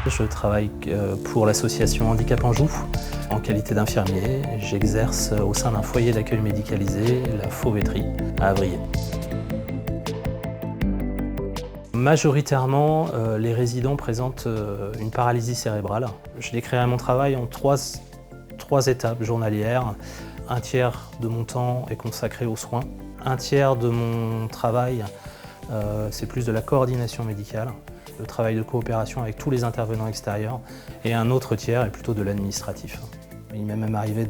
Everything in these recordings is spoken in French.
Je travaille pour l'association Handicap Anjou en qualité d'infirmier. J'exerce au sein d'un foyer d'accueil médicalisé, la Fauvétrie, à Avrillé. Majoritairement, les résidents présentent une paralysie cérébrale. Je décrirai mon travail en trois étapes journalières. Un tiers de mon temps est consacré aux soins. Un tiers de mon travail, c'est plus de la coordination médicale, le travail de coopération avec tous les intervenants extérieurs. Et un autre tiers est plutôt de l'administratif. Il m'est même arrivé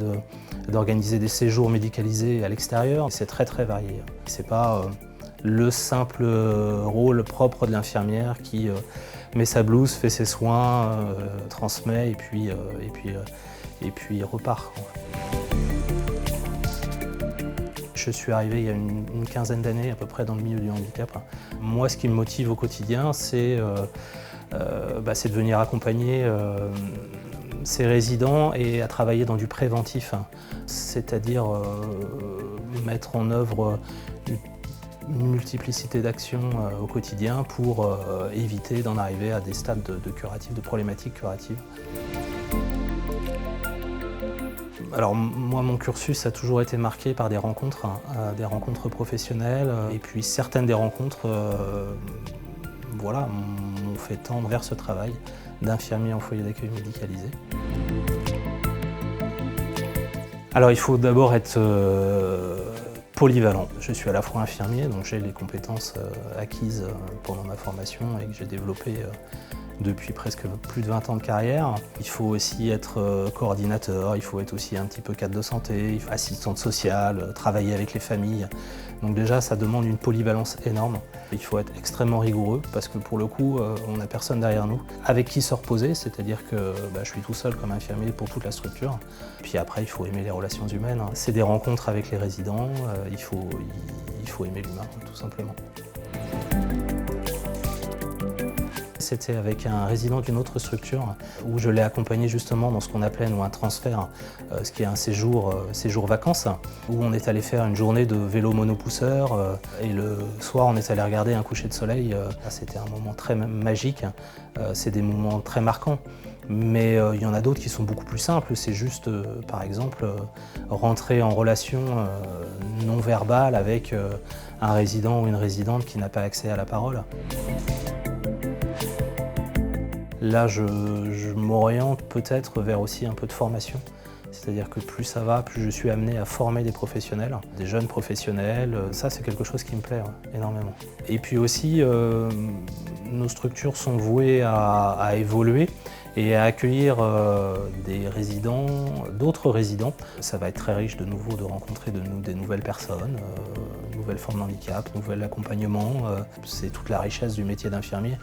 d'organiser des séjours médicalisés à l'extérieur. C'est très varié. C'est pas le simple rôle propre de l'infirmière qui met sa blouse, fait ses soins, transmet et puis repart. Je suis arrivé il y a une quinzaine d'années à peu près dans le milieu du handicap. Moi, ce qui me motive au quotidien, c'est de venir accompagner ces résidents et à travailler dans du préventif, c'est-à-dire mettre en œuvre une multiplicité d'actions au quotidien pour éviter d'en arriver à des stades de curatifs, de problématiques curatives. Alors moi, mon cursus a toujours été marqué par des rencontres professionnelles, et puis certaines des rencontres m'ont fait tendre vers ce travail d'infirmier en foyer d'accueil médicalisé. Alors il faut d'abord être polyvalent. Je suis à la fois infirmier, donc j'ai les compétences acquises pendant ma formation et que j'ai développées depuis presque plus de 20 ans de carrière. Il faut aussi être coordinateur, il faut être aussi un petit peu cadre de santé, assistante sociale, travailler avec les familles. Donc déjà, ça demande une polyvalence énorme. Il faut être extrêmement rigoureux parce que pour le coup, on n'a personne derrière nous avec qui se reposer, c'est-à-dire que je suis tout seul comme infirmier pour toute la structure. Puis après, il faut aimer les relations humaines. C'est des rencontres avec les résidents, il faut aimer l'humain, tout simplement. C'était avec un résident d'une autre structure où je l'ai accompagné justement dans ce qu'on appelait un transfert, ce qui est un séjour vacances, où on est allé faire une journée de vélo monopousseur et le soir on est allé regarder un coucher de soleil. C'était un moment très magique, c'est des moments très marquants. Mais il y en a d'autres qui sont beaucoup plus simples, c'est juste par exemple rentrer en relation non verbale avec un résident ou une résidente qui n'a pas accès à la parole. Là, je m'oriente peut-être vers aussi un peu de formation. C'est-à-dire que plus ça va, plus je suis amené à former des professionnels, des jeunes professionnels. Ça, c'est quelque chose qui me plaît énormément. Et puis aussi, nos structures sont vouées à évoluer et à accueillir des résidents, d'autres résidents. Ça va être très riche de nouveau de rencontrer des nouvelles personnes, nouvelles formes de handicap, nouvel accompagnement. C'est toute la richesse du métier d'infirmier.